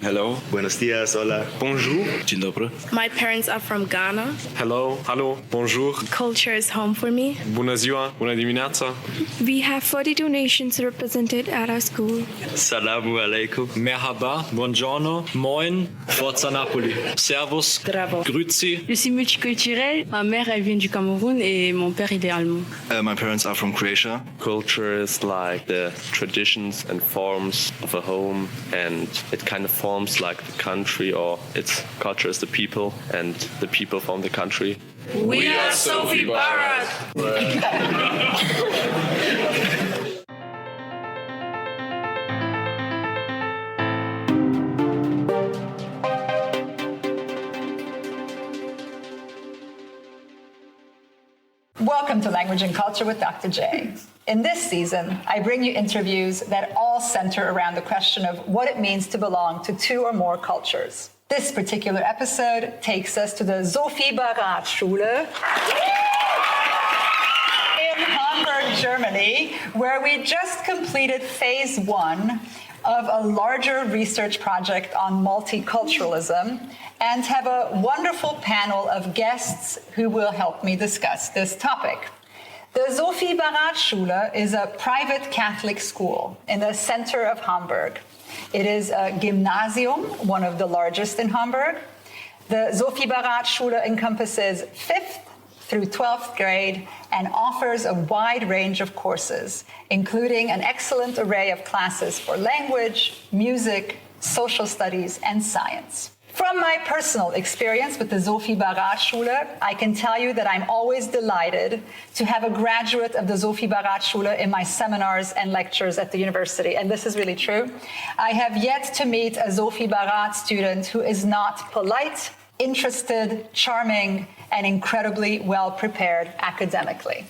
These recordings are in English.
Hello. Buenos dias, hola. Bonjour. Dzień dobry. My parents are from Ghana. Hello. Hallo. Bonjour. Culture is home for me. Bună ziua. Bună dimineața. We have 42 nations represented at our school. Salamu alaikum. Merhaba, buongiorno, moin, forza Napoli, servus, Bravo. grüezi. Je suis multiculturelle. Ma mère, elle vient du Cameroun et mon père, il est allemand. My parents are from Croatia. Culture is like the traditions and forms of a home, and it kind of forms like the country, or its culture is the people, and the people form the country. We are Sophie-Barath. Welcome to Language and Culture with Dr. J. In this season, I bring you interviews that all center around the question of what it means to belong to two or more cultures. This particular episode takes us to the Sophie-Barath-Schule in Hamburg, Germany, where we just completed phase 1 of a larger research project on multiculturalism and have a wonderful panel of guests who will help me discuss this topic. The Sophie-Barath-Schule is a private Catholic school in the center of Hamburg. It is a gymnasium, one of the largest in Hamburg. The Sophie-Barath-Schule encompasses 5th through 12th grade and offers a wide range of courses, including an excellent array of classes for language, music, social studies, and science. From my personal experience with the Sophie-Barath-Schule, I can tell you that I'm always delighted to have a graduate of the Sophie-Barath-Schule in my seminars and lectures at the university, and this is really true. I have yet to meet a Sophie-Barath student who is not polite, interested, charming, and incredibly well-prepared academically.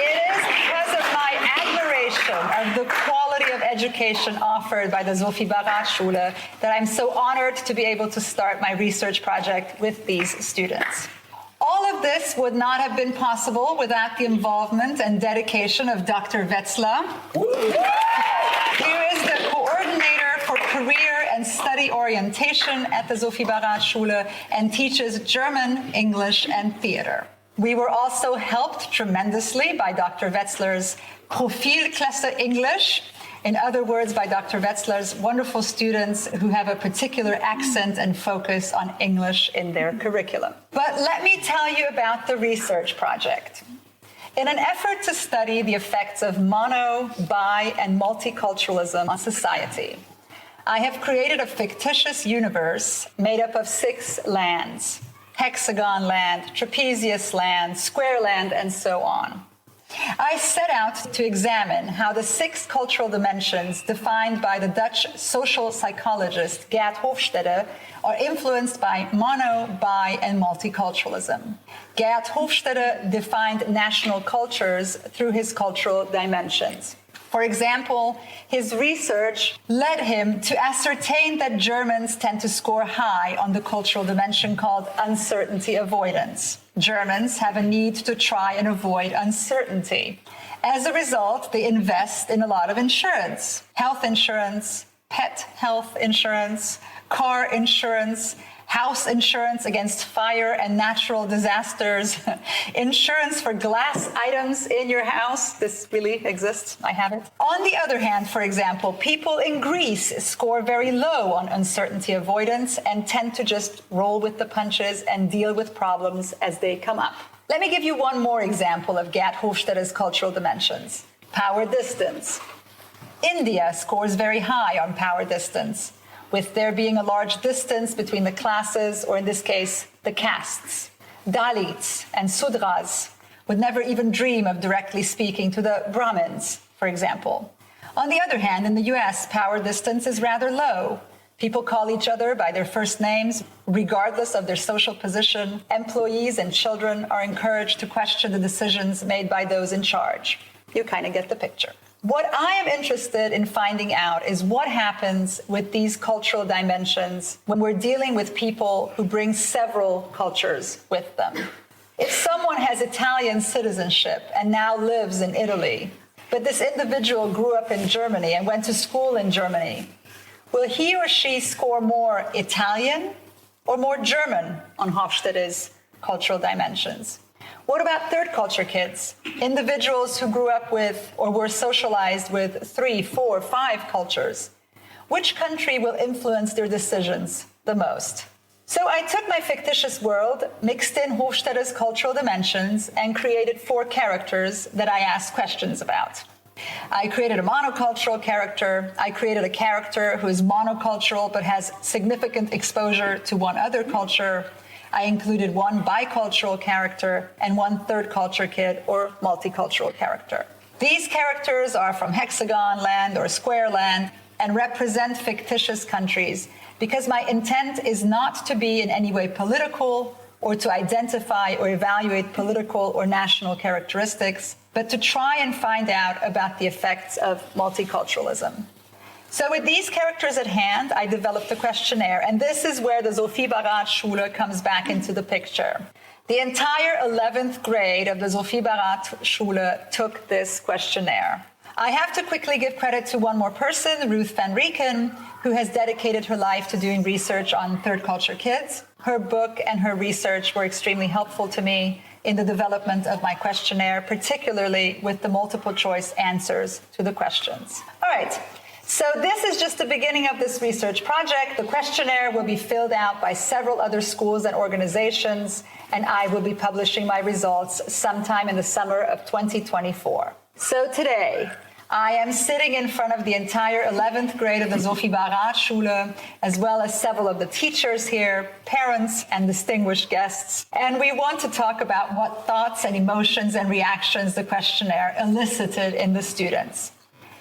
It is because of my admiration of the quality of education offered by the Sophie-Barath-Schule that I'm so honored to be able to start my research project with these students. All of this would not have been possible without the involvement and dedication of Dr. Wetzler, who is the coordinator for career and study orientation at the Sophie-Barath-Schule and teaches German, English, and theater. We were also helped tremendously by Dr. Wetzler's Profilklasse English, in other words, by Dr. Wetzler's wonderful students who have a particular accent and focus on English in their curriculum. But let me tell you about the research project. In an effort to study the effects of mono, bi, and multiculturalism on society, I have created a fictitious universe made up of 6 lands: hexagon land, trapezius land, square land, and so on. I set out to examine how the 6 cultural dimensions defined by the Dutch social psychologist Gert Hofstede are influenced by mono, bi, and multiculturalism. Gert Hofstede defined national cultures through his cultural dimensions. For example, his research led him to ascertain that Germans tend to score high on the cultural dimension called uncertainty avoidance. Germans have a need to try and avoid uncertainty. As a result, they invest in a lot of insurance: health insurance, pet health insurance, car insurance, house insurance against fire and natural disasters, insurance for glass items in your house. This really exists. I have it. On the other hand, for example, people in Greece score very low on uncertainty avoidance and tend to just roll with the punches and deal with problems as they come up. Let me give you one more example of Gert Hofstede's cultural dimensions: power distance. India scores very high on power distance, with there being a large distance between the classes, or in this case, the castes. Dalits and Sudras would never even dream of directly speaking to the Brahmins, for example. On the other hand, in the US, power distance is rather low. People call each other by their first names, regardless of their social position. Employees and children are encouraged to question the decisions made by those in charge. You kind of get the picture. What I am interested in finding out is what happens with these cultural dimensions when we're dealing with people who bring several cultures with them. If someone has Italian citizenship and now lives in Italy, but this individual grew up in Germany and went to school in Germany, will he or she score more Italian or more German on Hofstede's cultural dimensions? What about third culture kids, individuals who grew up with or were socialized with 3, 4, 5 cultures? Which country will influence their decisions the most? So I took my fictitious world, mixed in Hofstede's cultural dimensions, and created 4 characters that I asked questions about. I created a monocultural character. I created a character who is monocultural but has significant exposure to one other culture. I included 1 bicultural character and 1 third culture kid or multicultural character. These characters are from hexagon land or square land and represent fictitious countries because my intent is not to be in any way political or to identify or evaluate political or national characteristics, but to try and find out about the effects of multiculturalism. So with these characters at hand, I developed a questionnaire, and this is where the Sophie-Barath-Schule comes back into the picture. The entire 11th grade of the Sophie-Barath-Schule took this questionnaire. I have to quickly give credit to one more person, Ruth van Rieken, who has dedicated her life to doing research on third culture kids. Her book and her research were extremely helpful to me in the development of my questionnaire, particularly with the multiple choice answers to the questions. All right. So this is just the beginning of this research project. The questionnaire will be filled out by several other schools and organizations, and I will be publishing my results sometime in the summer of 2024. So today, I am sitting in front of the entire 11th grade of the Sophie-Barath-Schule, as well as several of the teachers here, parents, and distinguished guests. And we want to talk about what thoughts and emotions and reactions the questionnaire elicited in the students.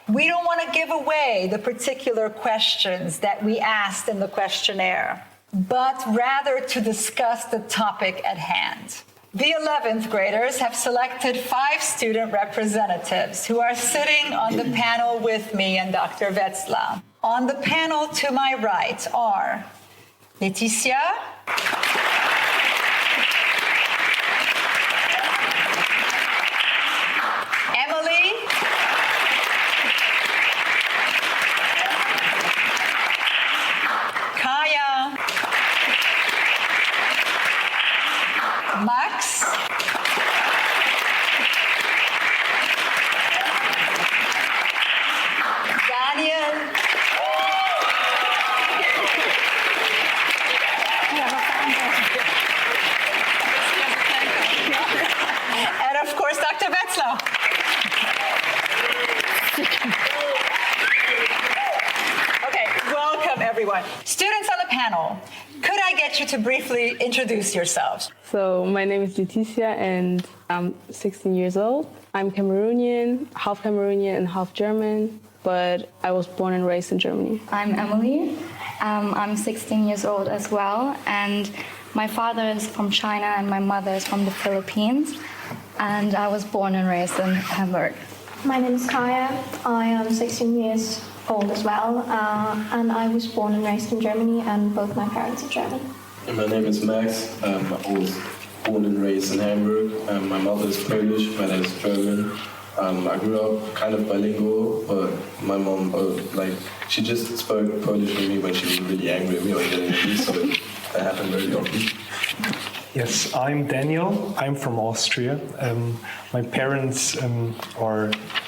We don't want to give away the particular questions that we asked in the questionnaire, but rather to discuss the topic at hand. The 11th graders have selected 5 student representatives who are sitting on the panel with me and Dr. Wetzler. On the panel to my right are Laetitia, Emily, Kaya, Max, Daniel, and of course, Dr. Wetzler. Okay, welcome everyone. Students on the panel, could I get you to briefly introduce yourselves? So my name is Laetitia and I'm 16 years old. I'm Cameroonian, half Cameroonian and half German, but I was born and raised in Germany. I'm Emily. I'm 16 years old as well, and my father is from China and my mother is from the Philippines, and I was born and raised in Hamburg. My name is Kaya. I am 16 years old as well, and I was born and raised in Germany, and both my parents are German. And my name is Max. I was born and raised in Hamburg. My mother is Polish, my dad is German. I grew up kind of bilingual, but my mom, she just spoke Polish with me when she was really angry at me or getting angry, so that happened very often. Yes, I'm Daniel. I'm from Austria. My parents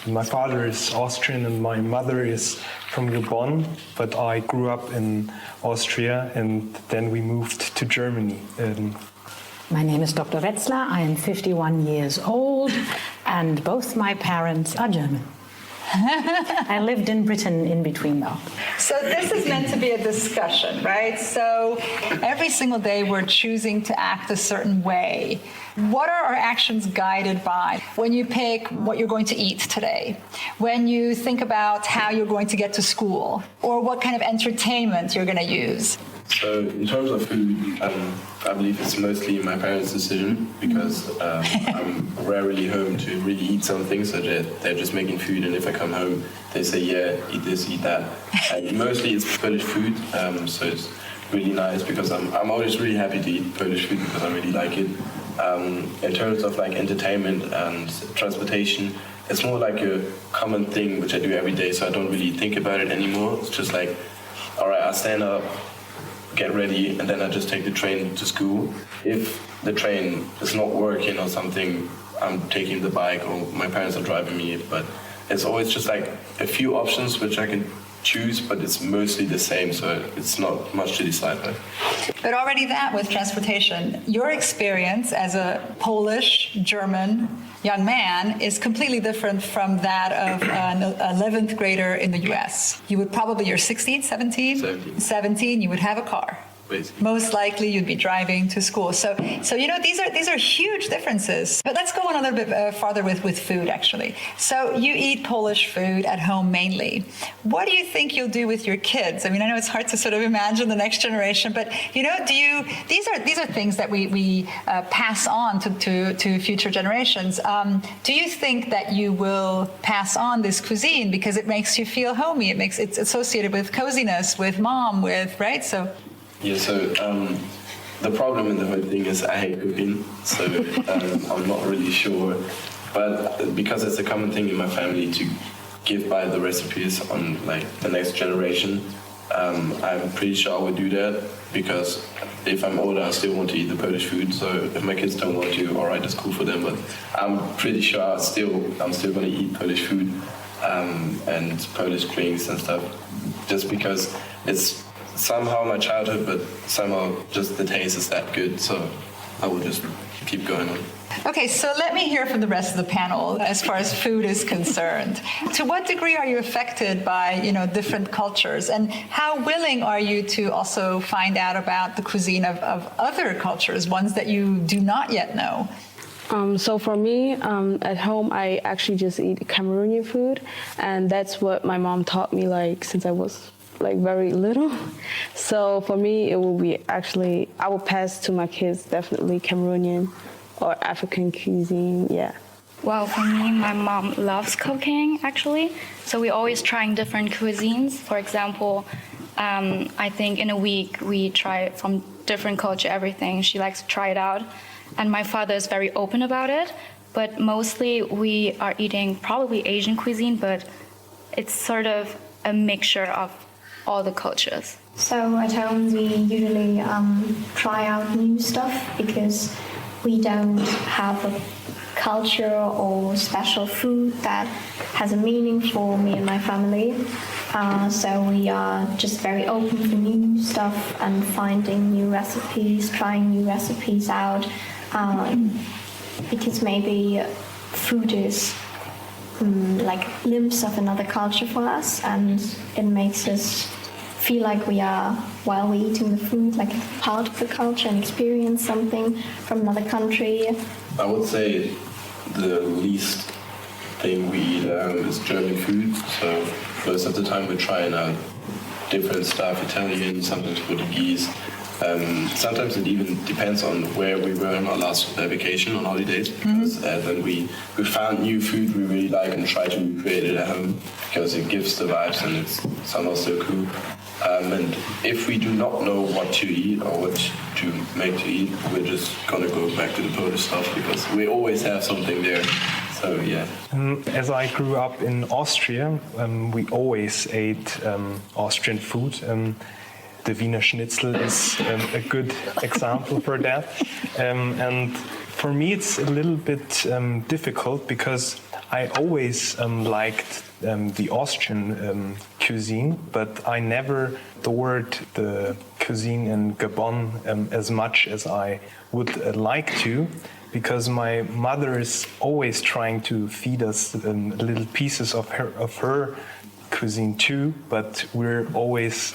my father is Austrian and my mother is from Gabon, but I grew up in Austria and then we moved to Germany. My name is Dr. Wetzler. I am 51 years old and both my parents are German. I lived in Britain in between though. So this is meant to be a discussion, right? So every single day we're choosing to act a certain way. What are our actions guided by? When you pick what you're going to eat today, when you think about how you're going to get to school, or what kind of entertainment you're going to use. So in terms of food, I believe it's mostly my parents' decision because I'm rarely home to really eat something, so they're just making food, and if I come home, they say, yeah, eat this, eat that. And mostly it's Polish food, so it's really nice because I'm always really happy to eat Polish food because I really like it. In terms of like entertainment and transportation, it's more like a common thing which I do every day, so I don't really think about it anymore. It's just like, all right, I stand up, get ready, and then I just take the train to school. If the train is not working or something, I'm taking the bike or my parents are driving me, but it's always just like a few options which I can choose, but it's mostly the same, so it's not much to decide by. But already that with transportation, your experience as a Polish, German young man is completely different from that of an 11th grader in the US. You would probably, you're 16, 17? 17, you would have a car. Basically. Most likely you'd be driving to school. So you know, these are huge differences. But let's go on a little bit farther with food, actually. So you eat Polish food at home mainly. What do you think you'll do with your kids? I mean, I know it's hard to sort of imagine the next generation, but you know, these are things that we pass on to future generations. Do you think that you will pass on this cuisine because it makes you feel homey? It's associated with coziness, with mom, with, right? So. Yeah, so the problem in the whole thing is I hate cooking, so I'm not really sure. But because it's a common thing in my family to give by the recipes on like the next generation, I'm pretty sure I would do that, because if I'm older, I still want to eat the Polish food. So if my kids don't want to, all right, it's cool for them. But I'm pretty sure I'm still going to eat Polish food and Polish drinks and stuff, just because it's somehow my childhood, but somehow just the taste is that good, so I will just keep going on. Okay, so let me hear from the rest of the panel as far as food is concerned. To what degree are you affected by, you know, different cultures, and how willing are you to also find out about the cuisine of other cultures, ones that you do not yet know? So for me, at home, I actually just eat Cameroonian food, and that's what my mom taught me, like, since I was like very little. So for me, it will be actually, I will pass to my kids definitely Cameroonian or African cuisine, yeah. Well, for me, my mom loves cooking, actually. So we're always trying different cuisines. For example, I think in a week we try from different culture, everything. She likes to try it out. And my father is very open about it. But mostly we are eating probably Asian cuisine, but it's sort of a mixture of all the cultures. So at home we usually try out new stuff because we don't have a culture or special food that has a meaning for me and my family. So we are just very open for new stuff and finding new recipes, trying new recipes out, because maybe food is like a glimpse of another culture for us, and it makes us feel like we are, while we're eating the food, like part of the culture and experience something from another country. I would say the least thing we eat is German food. So most of the time we're trying out different stuff, Italian, sometimes Portuguese. Sometimes it even depends on where we were on our last vacation on holidays, because then we found new food we really like and try to recreate it at home, because it gives the vibes and it's somehow so cool. And if we do not know what to eat or what to make to eat, we're just gonna go back to the Polish stuff, because we always have something there. So yeah. As I grew up in Austria, we always ate Austrian food. The Wiener Schnitzel is a good example for that. And for me, it's a little bit difficult because I always liked the Austrian cuisine, but I never adored the cuisine in Gabon as much as I would like to, because my mother is always trying to feed us little pieces of her cuisine too, but we're always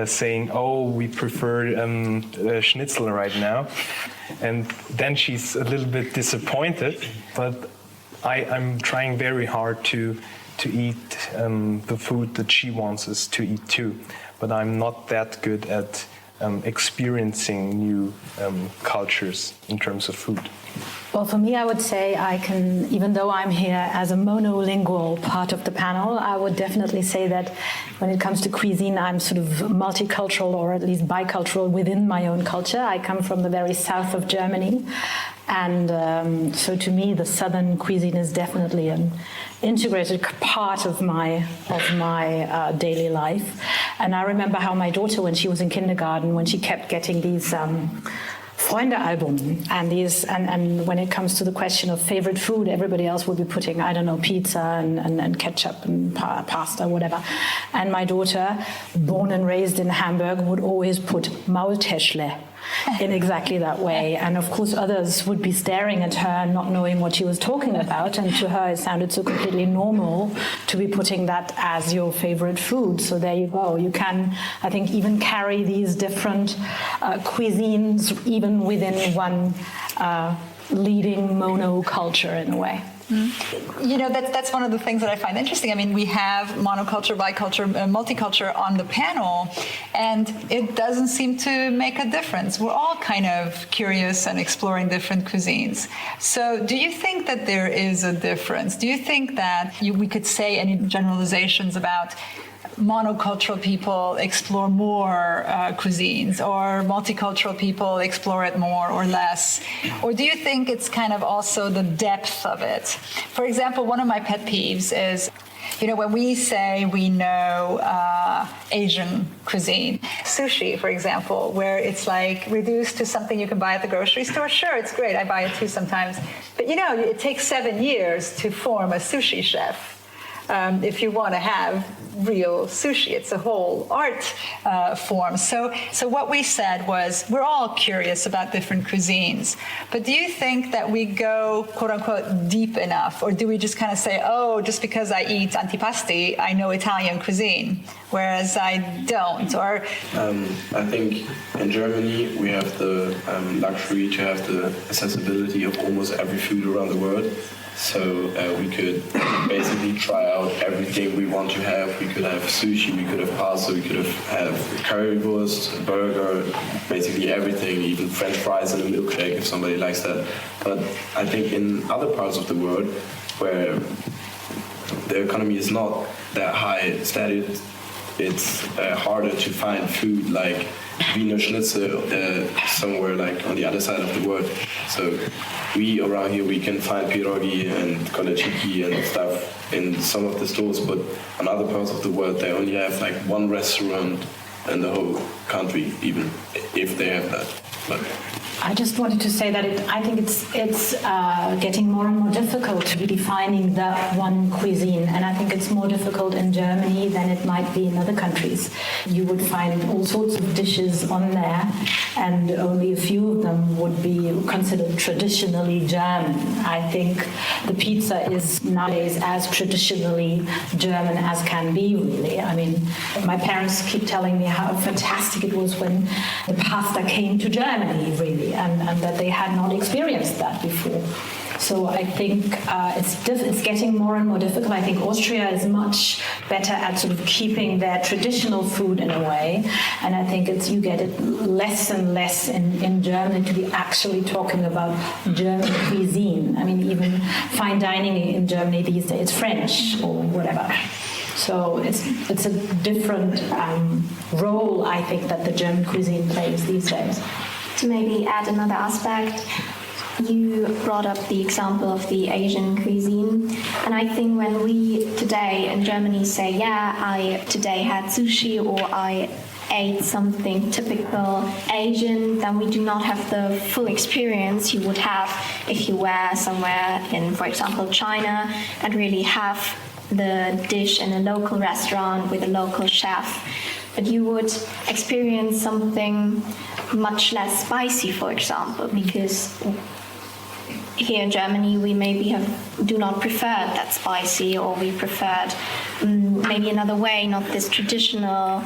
saying, oh, we prefer schnitzel right now. And then she's a little bit disappointed, but I'm trying very hard to eat the food that she wants us to eat too. But I'm not that good at experiencing new cultures in terms of food. Well, for me, I would say I can, even though I'm here as a monolingual part of the panel, I would definitely say that when it comes to cuisine, I'm sort of multicultural, or at least bicultural within my own culture. I come from the very south of Germany, And so to me, the Southern cuisine is definitely an integrated part of my daily life. And I remember how my daughter, when she was in kindergarten, when she kept getting these Freunde-album, and when it comes to the question of favorite food, everybody else would be putting, I don't know, pizza and ketchup and pasta, whatever. And my daughter, born and raised in Hamburg, would always put Multicultural in exactly that way. And of course others would be staring at her, not knowing what she was talking about, and to her it sounded so completely normal to be putting that as your favorite food. So there you go. You can, I think, even carry these different cuisines even within one leading monoculture in a way. You know, that's one of the things that I find interesting. I mean, we have monoculture, biculture, multiculture on the panel, and it doesn't seem to make a difference. We're all kind of curious and exploring different cuisines. So do you think that there is a difference? Do you think that we could say any generalizations about monocultural people explore more cuisines, or multicultural people explore it more or less? Or do you think it's kind of also the depth of it? For example, one of my pet peeves is, you know, when we say we know Asian cuisine, sushi, for example, where it's like reduced to something you can buy at the grocery store. Sure, it's great. I buy it too sometimes. But, you know, it takes 7 years to form a sushi chef. If you want to have real sushi, it's a whole art form. So what we said was, we're all curious about different cuisines, but do you think that we go, quote unquote, deep enough? Or do we just kind of say, oh, just because I eat antipasti, I know Italian cuisine, whereas I don't? Or I think in Germany, we have the luxury to have the accessibility of almost every food around the world. So we could basically try out everything we want to have. We could have sushi, we could have pasta, we could have currywurst, burger, basically everything, even French fries and a milkshake if somebody likes that. But I think in other parts of the world where the economy is not that high status, it's harder to find food like Wiener Schnitzel somewhere like on the other side of the world. So we around here, we can find pierogi and kolachiki and stuff in some of the stores, but in other parts of the world they only have like one restaurant in the whole country, even if they have that. But I just wanted to say that I think it's getting more and more difficult to be defining that one cuisine, and I think it's more difficult in Germany than it might be in other countries. You would find all sorts of dishes on there, and only a few of them would be considered traditionally German. I think the pizza is nowadays as traditionally German as can be, really. I mean, my parents keep telling me how fantastic it was when the pasta came to Germany, really. And that they had not experienced that before. So I think it's getting more and more difficult. I think Austria is much better at sort of keeping their traditional food in a way, and I think you get it less and less in Germany to be actually talking about German cuisine. I mean, even fine dining in Germany these days, French or whatever. So it's a different role, I think, that the German cuisine plays these days. To maybe add another aspect, you brought up the example of the Asian cuisine, and I think when we today in Germany say, yeah, I today had sushi or I ate something typical Asian, then we do not have the full experience you would have if you were somewhere in, for example, China, and really have the dish in a local restaurant with a local chef. But you would experience something much less spicy, for example, because here in Germany we maybe do not prefer that spicy, or we preferred maybe another way, not this traditional,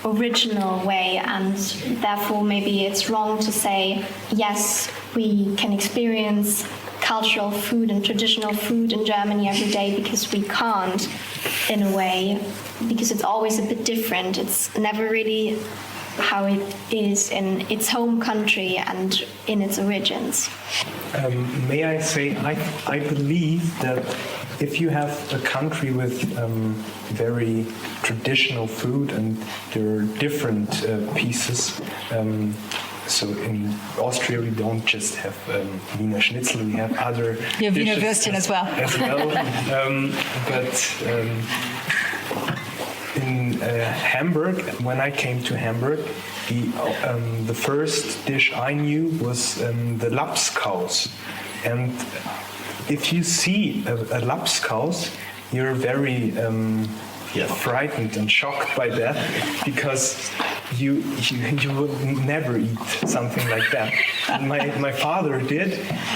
original way, and therefore maybe it's wrong to say, yes, we can experience cultural food and traditional food in Germany every day, because we can't, in a way, because it's always a bit different. It's never really how it is in its home country and in its origins. May I say, I believe that if you have a country with very traditional food and there are different pieces, So in Austria, we don't just have Wiener Schnitzel, we have other You have Wiener dishes Würstchen as well. In Hamburg, when I came to Hamburg, the first dish I knew was the Lapskaus. And if you see a Lapskaus, you're very frightened and shocked by that, because you would never eat something like that. My father did,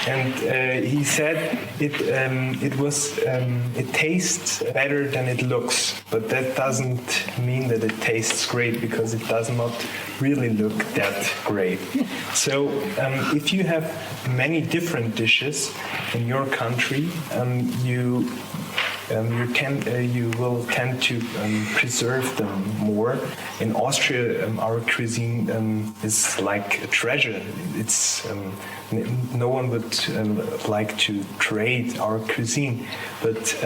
and he said it tastes better than it looks, but that doesn't mean that it tastes great, because it does not really look that great. So if you have many different dishes in your country, you will tend to preserve them more. In Austria, our cuisine is like a treasure. It's no one would like to trade our cuisine, but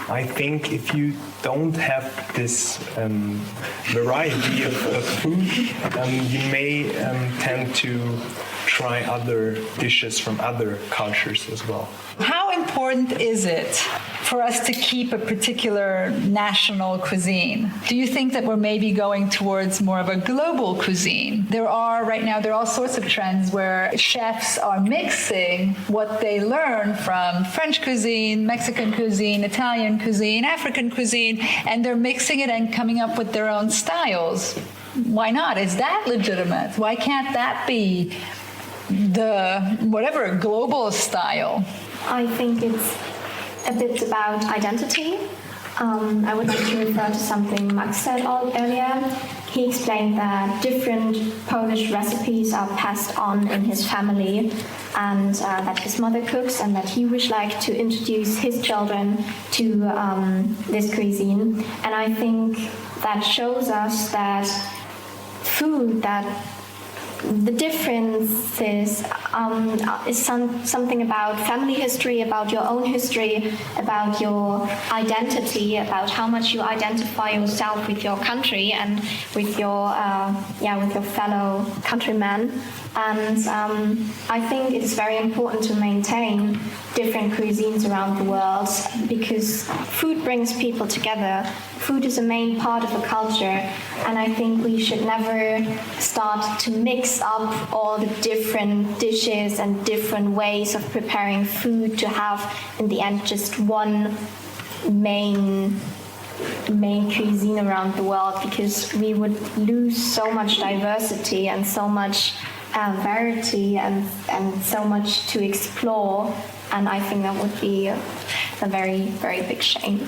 I think if you don't have this variety of food, you may tend to try other dishes from other cultures as well. How important is it for us to keep a particular national cuisine? Do you think that we're maybe going towards more of a global cuisine? Right now, there are all sorts of trends where chefs are mixing what they learn from French cuisine, Mexican cuisine, Italian cuisine, African cuisine, and they're mixing it and coming up with their own styles. Why not? Is that legitimate? Why can't that be the global style? I think it's a bit about identity. I would like to refer to something Max said earlier. He explained that different Polish recipes are passed on in his family, and that his mother cooks, and that he would like to introduce his children to this cuisine. And I think that shows us that the differences is something about family history, about your own history, about your identity, about how much you identify yourself with your country and with your fellow countrymen. And I think it is very important to maintain different cuisines around the world, because food brings people together. Food is a main part of a culture, and I think we should never start to mix up all the different dishes and different ways of preparing food to have, in the end, just one main cuisine around the world, because we would lose so much diversity and so much variety and so much to explore, and I think that would be a very, very big shame.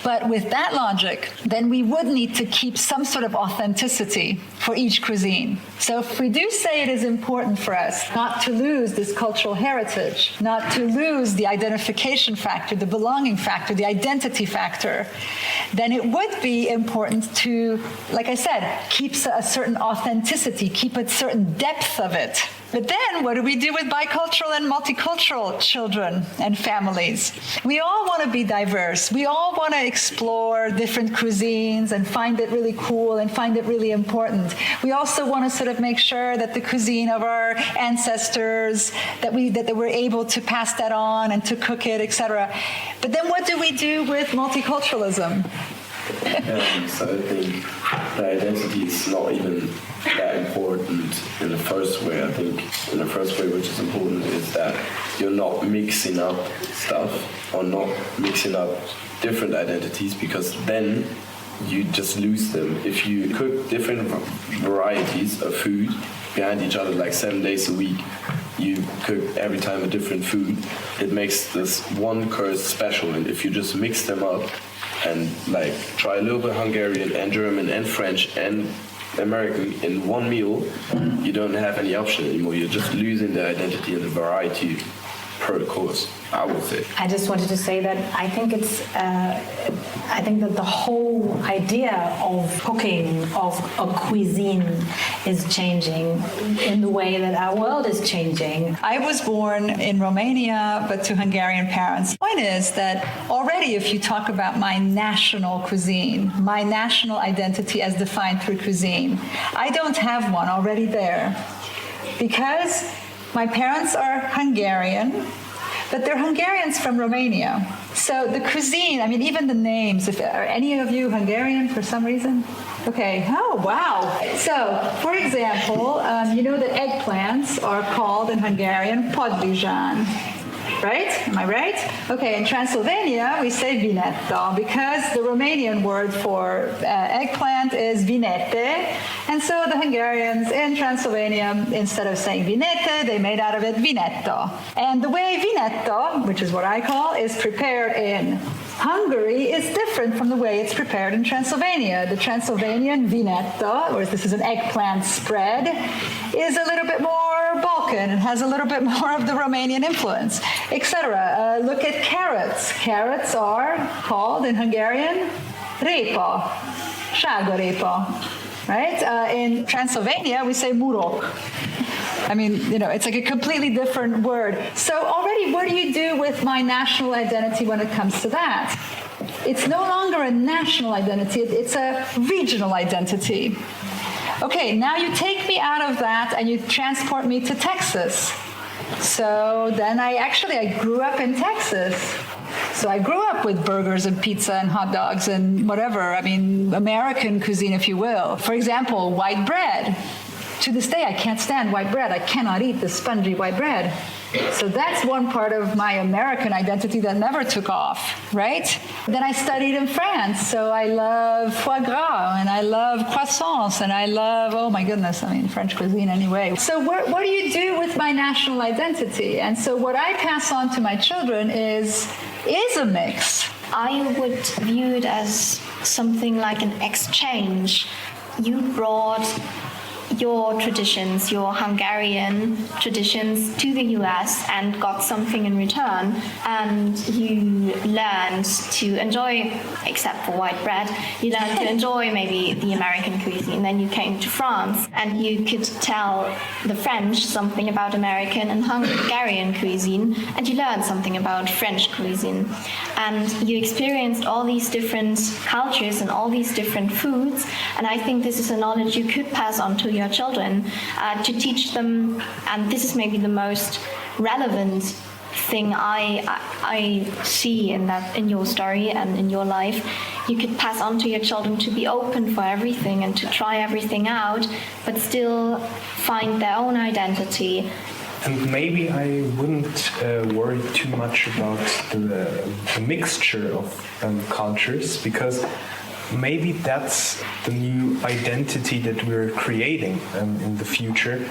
But with that logic, then we would need to keep some sort of authenticity for each cuisine. So if we do say it is important for us not to lose this cultural heritage, not to lose the identification factor, the belonging factor, the identity factor, then it would be important to, like I said, keep a certain authenticity, keep a certain depth of it. But then what do we do with bicultural and multicultural children and families? We all want to be diverse. We all want to explore different cuisines and find it really cool and find it really important. We also want to sort of make sure that the cuisine of our ancestors, that we're able to pass that on and to cook it, etc. But then what do we do with multiculturalism? So I think the identity is not even that important in the first way. I think in the first way, which is important, is that you're not mixing up stuff or not mixing up different identities, because then you just lose them. If you cook different varieties of food behind each other, like 7 days a week, you cook every time a different food, it makes this one curse special. And if you just mix them up and like try a little bit Hungarian and German and French and American in one meal, you don't have any option anymore. You're just losing the identity and the variety per course, I would say. I just wanted to say that I think I think that the whole idea of cooking, of a cuisine, is changing in the way that our world is changing. I was born in Romania, but to Hungarian parents. The point is that already if you talk about my national cuisine, my national identity as defined through cuisine, I don't have one already there. because my parents are Hungarian, but they're Hungarians from Romania. So the cuisine, I mean, even the names, are any of you Hungarian for some reason? Okay, oh, wow. So, for example, you know that eggplants are called in Hungarian podlizsán. Right? Am I right? Okay, in Transylvania, we say vinetta because the Romanian word for eggplant is vinete. And so the Hungarians in Transylvania, instead of saying vinete, they made out of it vinetta. And the way vinetta, which is what I call, is prepared in Hungary is different from the way it's prepared in Transylvania. The Transylvanian vinetta, or this is an eggplant spread, is a little bit more Balkan and has a little bit more of the Romanian influence, etc. Look at carrots. Carrots are called in Hungarian répa, sárgarépa, right? In Transylvania, we say murok. I mean, you know, it's like a completely different word. So already, what do you do with my national identity when it comes to that? It's no longer a national identity, it's a regional identity. Okay, now you take me out of that and you transport me to Texas. So then I grew up in Texas. So I grew up with burgers and pizza and hot dogs and whatever, I mean, American cuisine, if you will. For example, white bread. To this day, I can't stand white bread. I cannot eat the spongy white bread. So that's one part of my American identity that never took off, right? Then I studied in France, so I love foie gras, and I love croissants, and I love, oh my goodness, I mean, French cuisine anyway. So what do you do with my national identity? And so what I pass on to my children is a mix. I would view it as something like an exchange. You brought your traditions, your Hungarian traditions to the US and got something in return, and you learned to enjoy, except for white bread, you learned to enjoy maybe the American cuisine. Then you came to France and you could tell the French something about American and Hungarian cuisine, and you learned something about French cuisine. And you experienced all these different cultures and all these different foods, and I think this is a knowledge you could pass on to your children to teach them, and this is maybe the most relevant thing I see in your story and in your life. You could pass on to your children to be open for everything and to try everything out, but still find their own identity. And maybe I wouldn't worry too much about the mixture of cultures, because maybe that's the new identity that we're creating in the future.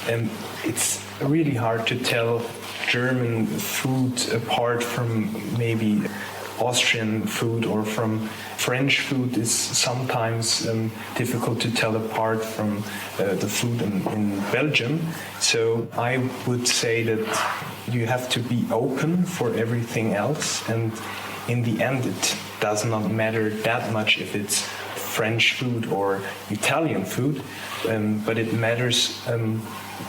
And it's really hard to tell German food apart from maybe Austrian food, or from French food is sometimes difficult to tell apart from the food in Belgium. So I would say that you have to be open for everything else, and in the end it does not matter that much if it's French food or Italian food, but it matters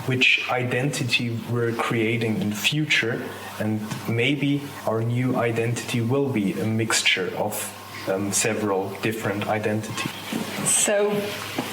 which identity we're creating in the future, and maybe our new identity will be a mixture of several different identities. So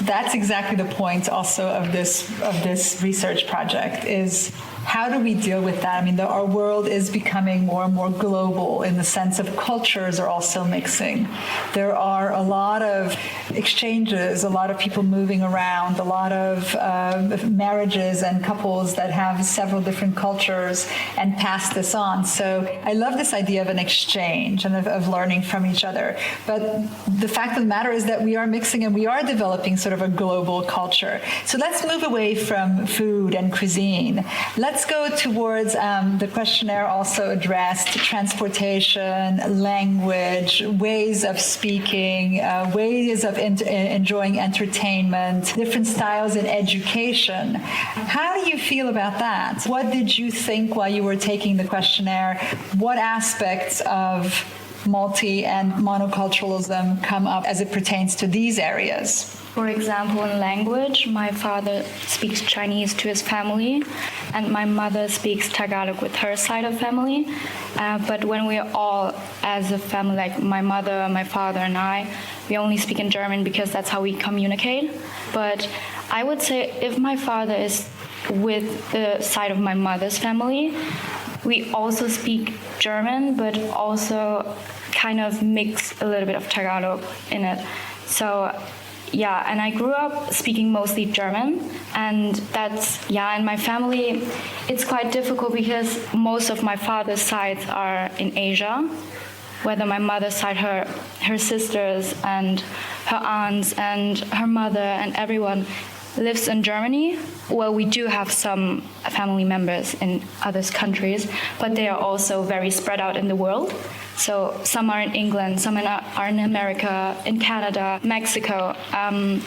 that's exactly the point also of this research project, is how do we deal with that? I mean, our world is becoming more and more global in the sense of cultures are also mixing. There are a lot of exchanges, a lot of people moving around, a lot of marriages and couples that have several different cultures and pass this on. So I love this idea of an exchange and of learning from each other. But the fact of the matter is that we are mixing and we are developing sort of a global culture. So let's move away from food and cuisine. Let's go towards the questionnaire also addressed transportation, language, ways of speaking, ways of enjoying entertainment, different styles in education. How do you feel about that? What did you think while you were taking the questionnaire? What aspects of multi and monoculturalism come up as it pertains to these areas? For example, in language, my father speaks Chinese to his family, and my mother speaks Tagalog with her side of family. But when we're all as a family, like my mother, my father, and I, we only speak in German because that's how we communicate. But I would say if my father is with the side of my mother's family, we also speak German, but also kind of mix a little bit of Tagalog in it. So yeah, and I grew up speaking mostly German, and that's, yeah, in my family, it's quite difficult because most of my father's sides are in Asia, whether my mother's side, her sisters and her aunts and her mother and everyone lives in Germany. Well, we do have some family members in other countries, but they are also very spread out in the world. So some are in England, some are in America, in Canada, Mexico. And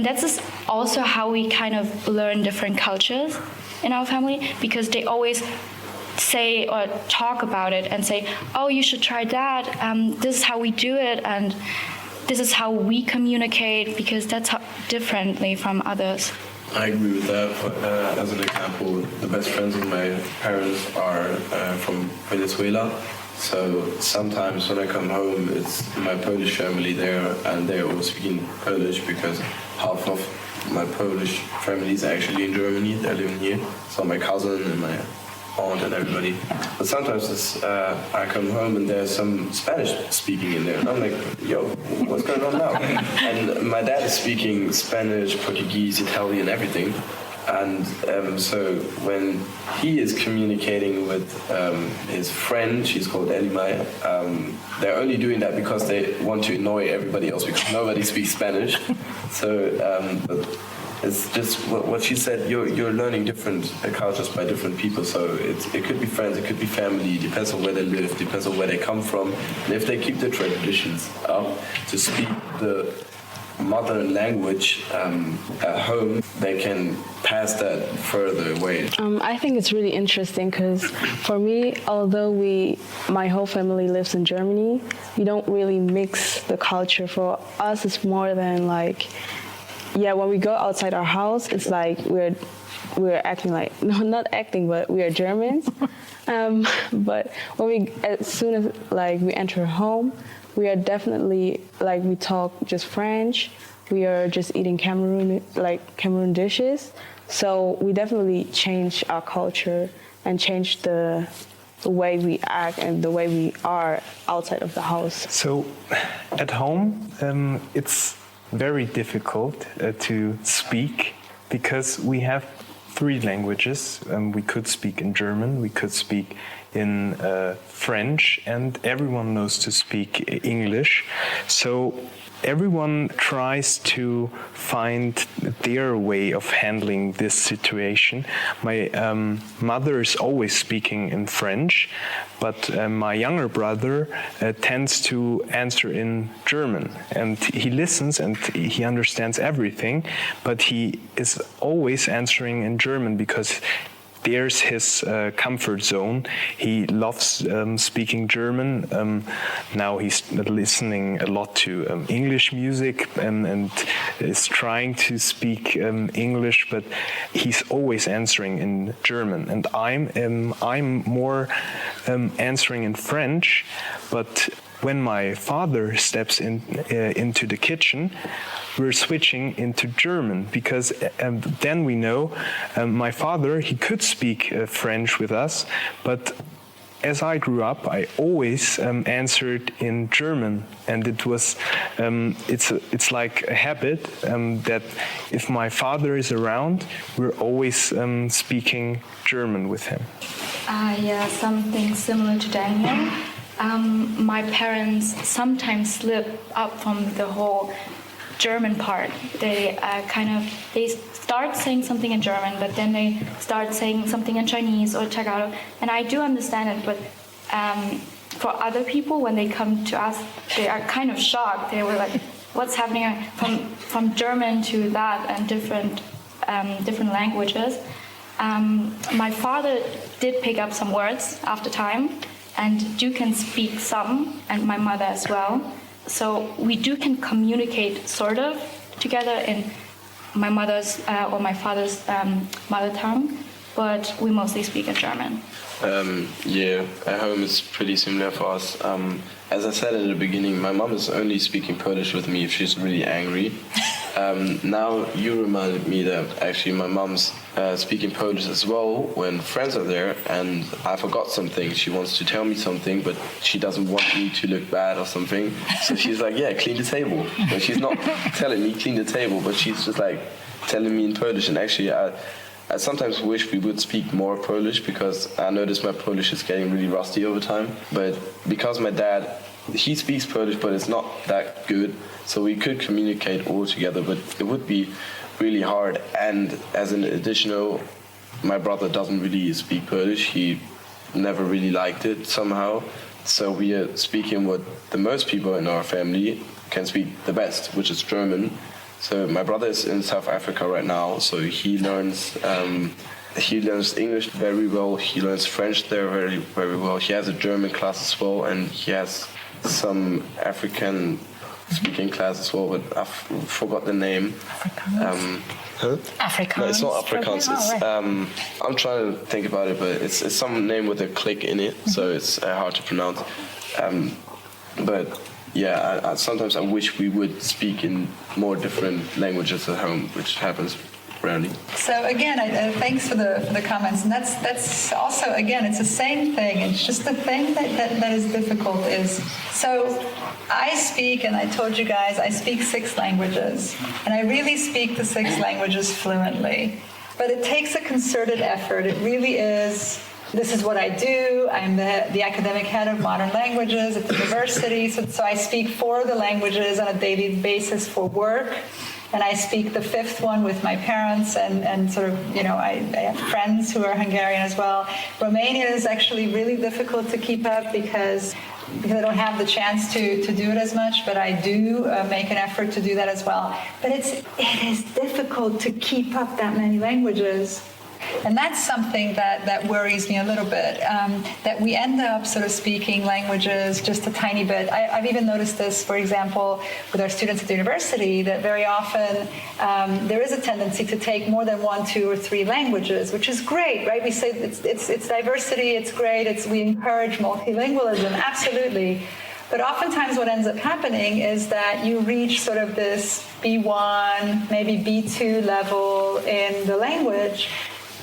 that's also how we kind of learn different cultures in our family, because they always say or talk about it and say, oh, you should try that. This is how we do it. And this is how we communicate, because that's differently from others. I agree with that. As an example, the best friends of my parents are from Venezuela. So sometimes when I come home, it's my Polish family there, and they're all speaking Polish because half of my Polish family is actually in Germany. They're living here. So my cousin and my aunt and everybody. But sometimes I come home and there's some Spanish speaking in there, and I'm like, yo, what's going on now? And my dad is speaking Spanish, Portuguese, Italian, everything. And so when he is communicating with his friend, she's called Elimai, they're only doing that because they want to annoy everybody else, because nobody speaks Spanish. So it's just what she said, you're learning different cultures by different people. So it could be friends, it could be family, depends on where they live, depends on where they come from. And if they keep their traditions up to speak the mother language at home, they can pass that further away. I think it's really interesting because for me, although my whole family lives in Germany, we don't really mix the culture. For us, it's more than like, yeah, when we go outside our house, it's like we're acting like, no, not acting, but we are Germans. But as soon as like we enter home, we are definitely, like, we talk just French. We are just eating Cameroon dishes. So we definitely change our culture and change the way we act and the way we are outside of the house. So at home, it's very difficult to speak because we have 3 languages. We could speak in German, we could speak in French, and everyone knows to speak English. So everyone tries to find their way of handling this situation. My mother is always speaking in French, but my younger brother tends to answer in German, and he listens and he understands everything, but he is always answering in German because there's his comfort zone. He loves speaking German. Now he's listening a lot to English music and is trying to speak English, but he's always answering in German. And I'm more answering in French, but when my father steps into the kitchen, we're switching into German because then we know my father, he could speak French with us, but as I grew up, I always answered in German, and it was it's like a habit that if my father is around, we're always speaking German with him. Yeah, something similar to Daniel. My parents sometimes slip up from the whole German part. They they start saying something in German, but then they start saying something in Chinese or Tagalog, and I do understand it. But for other people, when they come to us, they are kind of shocked. They were like, "What's happening from German to that and different languages?" My father did pick up some words after time, and can speak some, and my mother as well. So we can communicate sort of together in my mother's or my father's mother tongue, but we mostly speak in German. Yeah, at home it's pretty similar for us. As I said in the beginning, my mom is only speaking Polish with me if she's really angry. Now you reminded me that actually my mom's speaking Polish as well when friends are there, and I forgot something. She wants to tell me something, but she doesn't want me to look bad or something. So she's like, yeah, clean the table. But she's not telling me clean the table, but she's just like telling me in Polish. And actually, I sometimes wish we would speak more Polish, because I notice my Polish is getting really rusty over time. But because my dad, he speaks Polish, but it's not that good. So we could communicate all together, but it would be really hard. And as an additional, my brother doesn't really speak Polish. He never really liked it somehow. So we are speaking what the most people in our family can speak the best, which is German. So my brother is in South Africa right now, so he learns English very well. He learns French there very, very well. He has a German class as well, and he has some African speaking class as well, but I forgot the name. Afrikaans? Afrikaans? No, it's not Afrikaans. It's, I'm trying to think about it, but it's some name with a click in it, so it's hard to pronounce. But yeah, sometimes I wish we would speak in more different languages at home, which happens rarely. So again, thanks for the comments, and that's also, again, it's the same thing. It's just the thing that is difficult is, so I speak, and I told you guys, I speak 6 languages, and I really speak the 6 languages fluently. But it takes a concerted effort. It really is. This is what I do. I'm the academic head of modern languages at the university, so I speak 4 of the languages on a daily basis for work. And I speak the 5th one with my parents, and sort of, you know, I have friends who are Hungarian as well. Romanian is actually really difficult to keep up because I don't have the chance to do it as much, but I do make an effort to do that as well. But it is difficult to keep up that many languages. And that's something that worries me a little bit, that we end up sort of speaking languages just a tiny bit. I've even noticed this, for example, with our students at the university, that very often there is a tendency to take more than 1, 2, or 3 languages, which is great, right? We say it's diversity, it's great, we encourage multilingualism, absolutely. But oftentimes what ends up happening is that you reach sort of this B1, maybe B2 level in the language,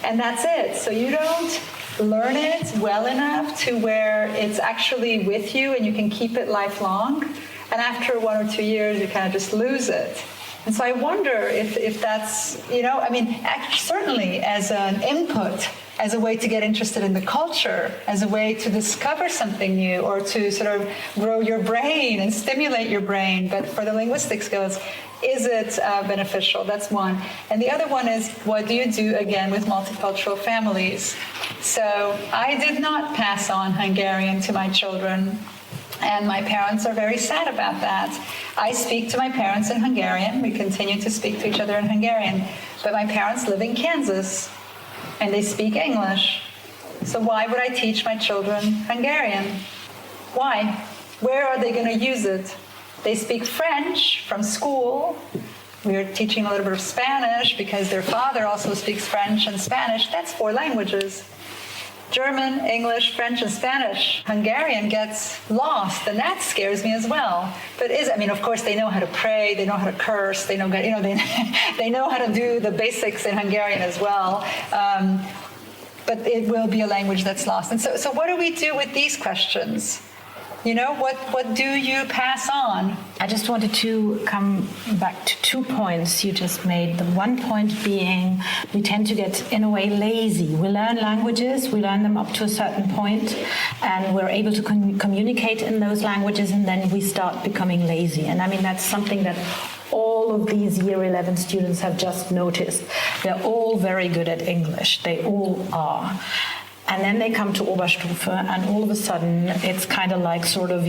and that's it. So you don't learn it well enough to where it's actually with you and you can keep it lifelong. And after 1 or 2 years, you kind of just lose it. And so I wonder if that's, you know, I mean, certainly as an input, as a way to get interested in the culture, as a way to discover something new, or to sort of grow your brain and stimulate your brain. But for the linguistic skills, is it beneficial? That's one. And the other one is, what do you do, again, with multicultural families? So I did not pass on Hungarian to my children, and my parents are very sad about that. I speak to my parents in Hungarian. We continue to speak to each other in Hungarian. But my parents live in Kansas, and they speak English. So why would I teach my children Hungarian? Why? Where are they going to use it? They speak French from school. We are teaching a little bit of Spanish because their father also speaks French and Spanish. That's 4 languages. German, English, French, and Spanish. Hungarian gets lost, and that scares me as well. But I mean, of course, they know how to pray, they know how to curse, they know, you know, they know how to do the basics in Hungarian as well. But it will be a language that's lost. And so what do we do with these questions? You know, what do you pass on? I just wanted to come back to 2 points you just made. The one point being we tend to get, in a way, lazy. We learn languages, we learn them up to a certain point, and we're able to communicate in those languages, and then we start becoming lazy. And I mean, that's something that all of these Year 11 students have just noticed. They're all very good at English. They all are. And then they come to Oberstufe, and all of a sudden it's kind of like sort of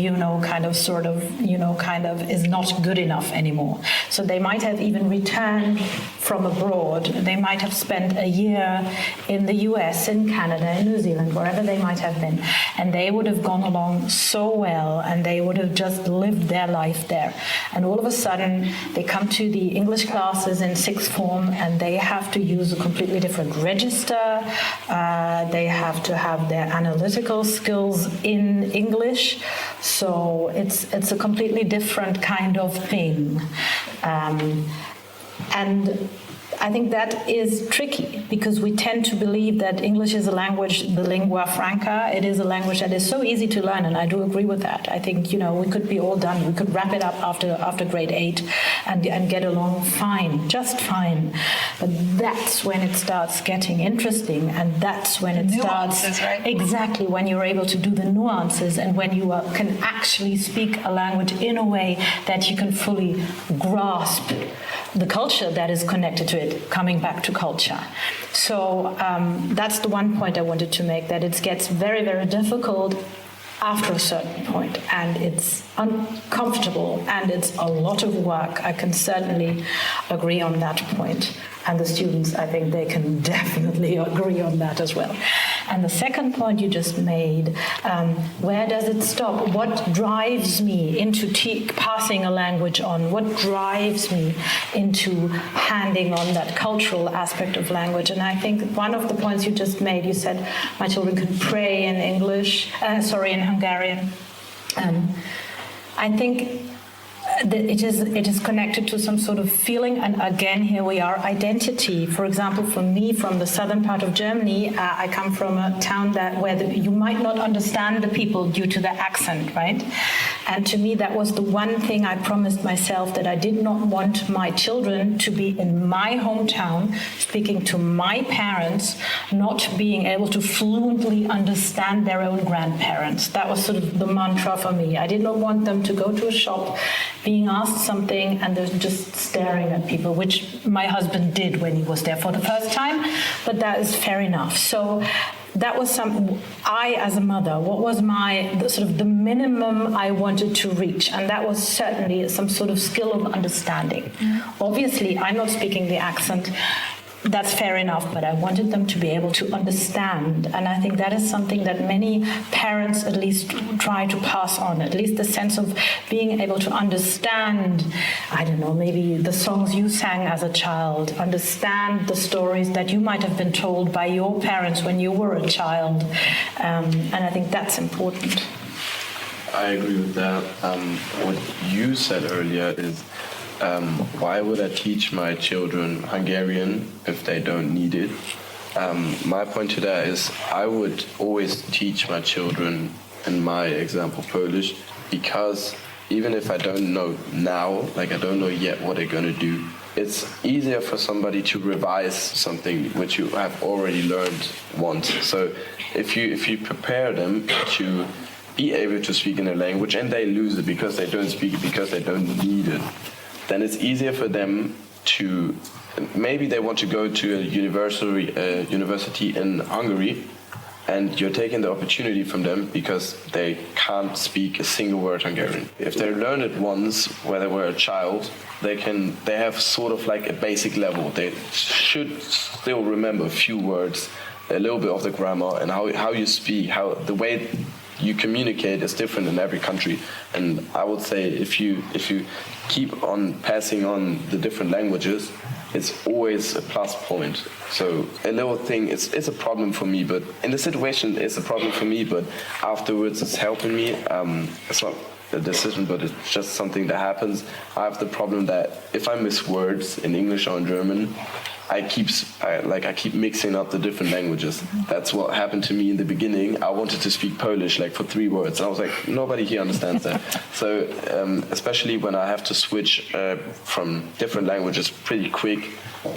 is not good enough anymore. So they might have even returned from abroad. They might have spent a year in the US, in Canada, in New Zealand, wherever they might have been. And they would have gone along so well, and they would have just lived their life there. And all of a sudden they come to the English classes in 6th form, and they have to use a completely different register. They have to have their analytical skills in English, so it's a completely different kind of thing. And I think that is tricky because we tend to believe that English is a language, the lingua franca. It is a language that is so easy to learn, and I do agree with that. I think, we could be all done. We could wrap it up after grade 8 and get along fine, just fine. But that's when it starts getting interesting, and that's when it starts... Right? Exactly, when you're able to do the nuances and when you can actually speak a language in a way that you can fully grasp the culture that is connected to it, coming back to culture. So that's the one point I wanted to make, that it gets very, very difficult after a certain point, and it's uncomfortable, and it's a lot of work. I can certainly agree on that point. And the students, I think they can definitely agree on that as well. And the second point you just made, where does it stop? What drives me into passing a language on? What drives me into handing on that cultural aspect of language? And I think one of the points you just made, you said, my children can pray in in Hungarian. I think it is connected to some sort of feeling, and again, here we are, identity. For example, for me, from the southern part of Germany, I come from a town where you might not understand the people due to the accent, right? And to me, that was the one thing I promised myself, that I did not want my children to be in my hometown, speaking to my parents, not being able to fluently understand their own grandparents. That was sort of the mantra for me. I did not want them to go to a shop, being asked something, and they're just staring at people, which my husband did when he was there for the first time, but that is fair enough. So that was I, as a mother, what was the minimum I wanted to reach, and that was certainly some sort of skill of understanding. Mm-hmm. Obviously, I'm not speaking the accent. That's fair enough, but I wanted them to be able to understand. And I think that is something that many parents at least try to pass on, at least the sense of being able to understand, I don't know, maybe the songs you sang as a child, understand the stories that you might have been told by your parents when you were a child. And I think that's important. I agree with that. What you said earlier is, why would I teach my children Hungarian if they don't need it? My point to that is, I would always teach my children, in my example, Polish, because even if I don't know now, like I don't know yet what they're going to do, it's easier for somebody to revise something which you have already learned once. So if you prepare them to be able to speak in a language and they lose it because they don't speak it, because they don't need it, then it's easier for them to, maybe they want to go to a university in Hungary, and you're taking the opportunity from them because they can't speak a single word Hungarian. If they learn it once when they were a child, they have sort of like a basic level. They should still remember a few words, a little bit of the grammar, and how you speak, how the way you communicate is different in every country. And I would say if you keep on passing on the different languages, it's always a plus point. So a little thing, it's a problem for me, but in the situation it's a problem for me, but afterwards it's helping me. It's not a decision, but it's just something that happens. I have the problem that if I miss words in English or in German, I keep mixing up the different languages. That's what happened to me in the beginning. I wanted to speak Polish like for 3 words. I was like, nobody here understands that. So especially when I have to switch from different languages pretty quick,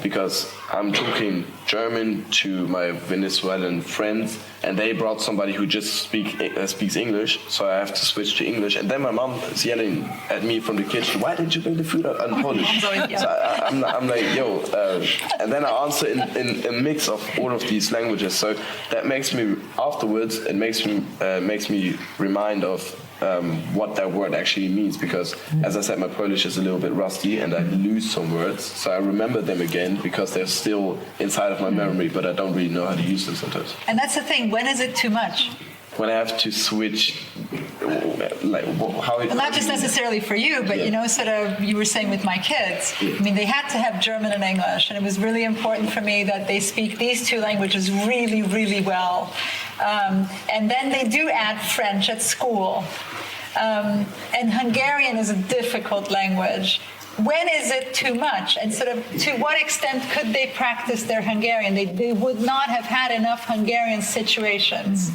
because I'm talking German to my Venezuelan friends, and they brought somebody who just speaks English, so I have to switch to English. And then my mom is yelling at me from the kitchen, why didn't you bring the food out in Polish? So I'm like, yo, and then I answer in a mix of all of these languages. So that makes me, afterwards, it makes me remind of what that word actually means, because as I said, my Polish is a little bit rusty and I lose some words, so I remember them again because they're still inside of my memory, but I don't really know how to use them sometimes. And that's the thing, when is it too much? When I have to switch, like how it... Well, not just necessarily for you, but sort of, you were saying with my kids, I mean, they had to have German and English, and it was really important for me that they speak these 2 languages really, really well. And then they do add French at school. And Hungarian is a difficult language. when is it too much? And sort of to what extent could they practice their Hungarian? They would not have had enough Hungarian situations.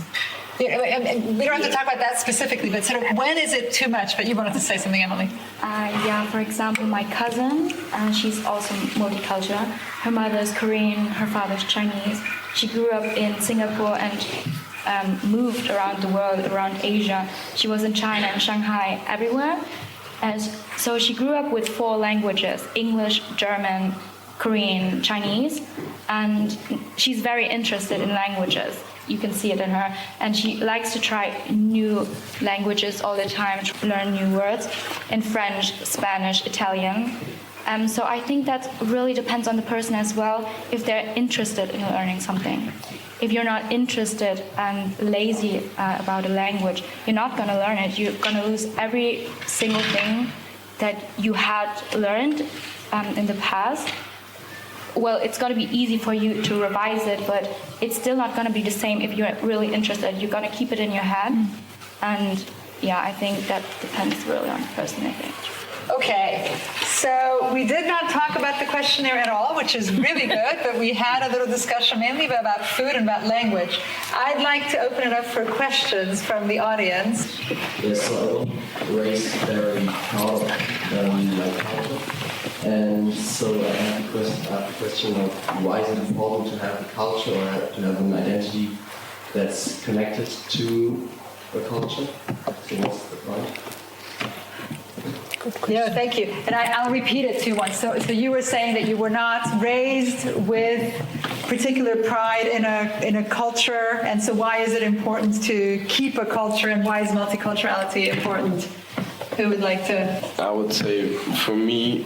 We don't have to talk about that specifically, but sort of when is it too much? But you wanted to say something, Emily. Yeah, for example, my cousin, she's also multicultural. Her mother is Korean, her father is Chinese. She grew up in Singapore and moved around the world, around Asia. She was in China and Shanghai, everywhere. And so she grew up with 4 languages, English, German, Korean, Chinese. And she's very interested in languages. You can see it in her. And she likes to try new languages all the time, to learn new words in French, Spanish, Italian. So I think that really depends on the person as well, if they're interested in learning something. If you're not interested and lazy about a language, you're not going to learn it. You're going to lose every single thing that you had learned in the past. Well, it's going to be easy for you to revise it, but it's still not going to be the same if you're really interested. You're going to keep it in your head. And yeah, I think that depends really on the person, I think. Okay, so we did not talk about the questionnaire at all, which is really good, but we had a little discussion mainly about food and about language. I'd like to open it up for questions from the audience. Yes, so I want to raise very proud of my culture. And so I have a question of why is it important to have a culture or to have an identity that's connected to a culture? So what's the point? Yeah, thank you. And I'll repeat it too once. So you were saying that you were not raised with particular pride in a culture, and so why is it important to keep a culture, and why is multiculturality important? Who would like to? I would say for me,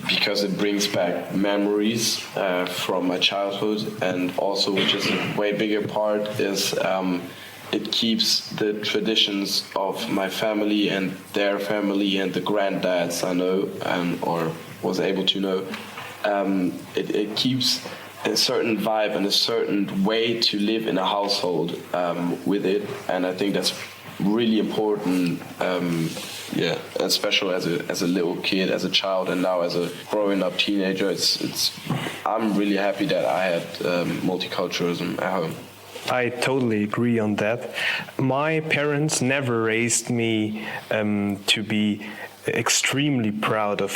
because it brings back memories from my childhood, and also, which is a way bigger part, is it keeps the traditions of my family and their family and the granddads I know or was able to know. It keeps a certain vibe and a certain way to live in a household with it, and I think that's really important. Especially as a little kid, as a child, and now as a growing up teenager. I'm really happy that I had multiculturalism at home. I totally agree on that. My parents never raised me to be extremely proud of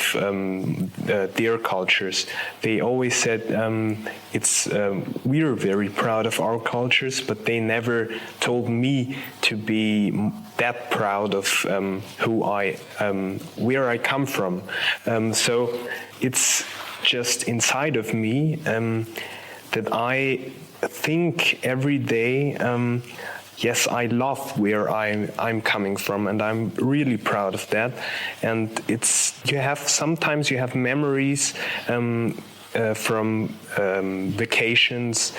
their cultures. They always said we're very proud of our cultures, but they never told me to be that proud of where I come from. So it's just inside of me that I think every day, yes, I love where I'm coming from, and I'm really proud of that. And sometimes you have memories from vacations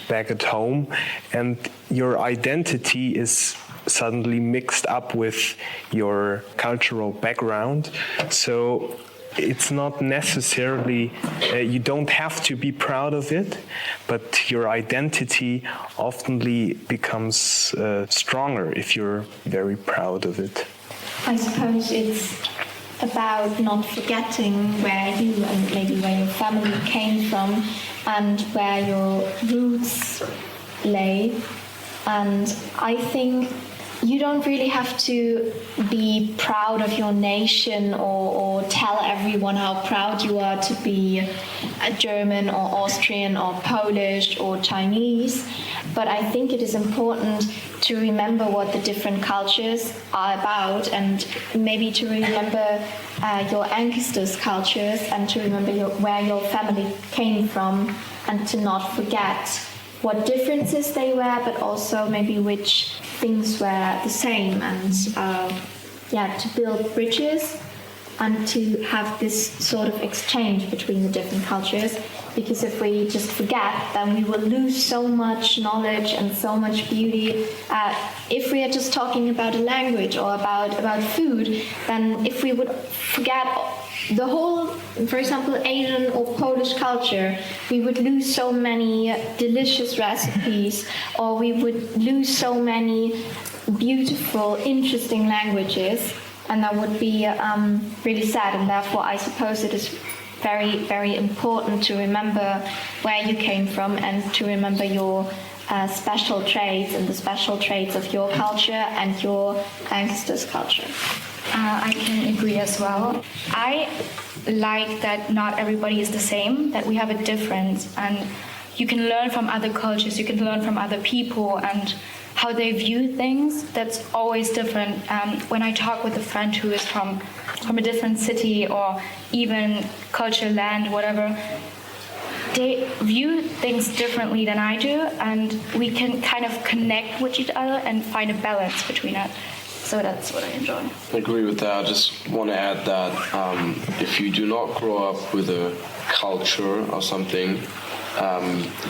back at home, and your identity is suddenly mixed up with your cultural background. So it's not necessarily, you don't have to be proud of it, but your identity oftenly becomes stronger if you're very proud of it. I suppose it's about not forgetting where you and maybe where your family came from and where your roots lay. And I think you don't really have to be proud of your nation or tell everyone how proud you are to be a German or Austrian or Polish or Chinese. But I think it is important to remember what the different cultures are about, and maybe to remember your ancestors' cultures, and to remember where your family came from, and to not forget what differences they were, but also maybe which things were the same, and to build bridges and to have this sort of exchange between the different cultures. Because if we just forget, then we will lose so much knowledge and so much beauty. If we are just talking about a language or about food, then if we would forget the whole, for example, Asian or Polish culture, we would lose so many delicious recipes, or we would lose so many beautiful, interesting languages. and that would be really sad. And therefore, I suppose it is very, very important to remember where you came from and to remember your special traits and the special traits of your culture and your ancestors' culture. I can agree as well. I like that not everybody is the same, that we have a difference, and you can learn from other cultures, you can learn from other people and how they view things. That's always different. When I talk with a friend who is from a different city or even culture, land, whatever, they view things differently than I do, and we can kind of connect with each other and find a balance between it. So that's what I enjoy. I agree with that. I just want to add that if you do not grow up with a culture or something,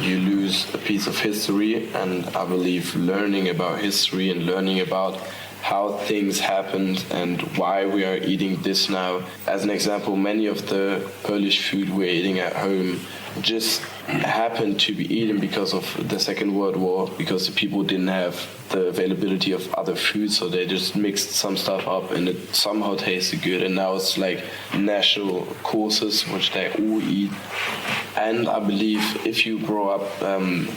you lose a piece of history, and I believe learning about history and learning about how things happened and why we are eating this now. As an example, many of the Polish food we're eating at home just happened to be eaten because of the Second World War, because the people didn't have the availability of other food, so they just mixed some stuff up and it somehow tasted good, and now it's like national courses which they all eat. And I believe if you grow up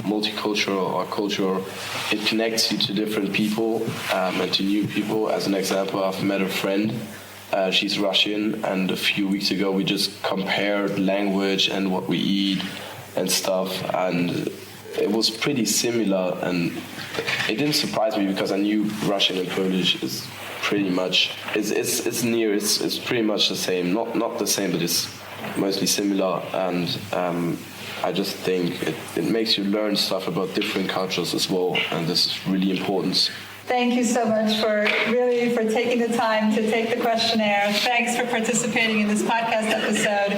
multicultural or cultural, it connects you to different people and to new people. As an example, I've met a friend, she's Russian, and a few weeks ago we just compared language and what we eat and stuff, and it was pretty similar, and it didn't surprise me because I knew Russian and Polish is pretty much, it's near, it's pretty much the same, not the same, but it's mostly similar, and I just think it makes you learn stuff about different cultures as well, and this is really important. Thank you so much for taking the time to take the questionnaire. Thanks for participating in this podcast episode.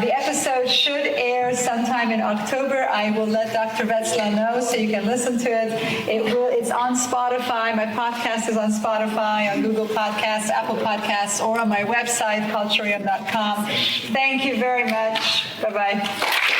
The episode should air sometime in October. I will let Dr. Wetzlar know so you can listen to it. It's on Spotify. My podcast is on Spotify, on Google Podcasts, Apple Podcasts, or on my website, culturium.com. Thank you very much. Bye-bye.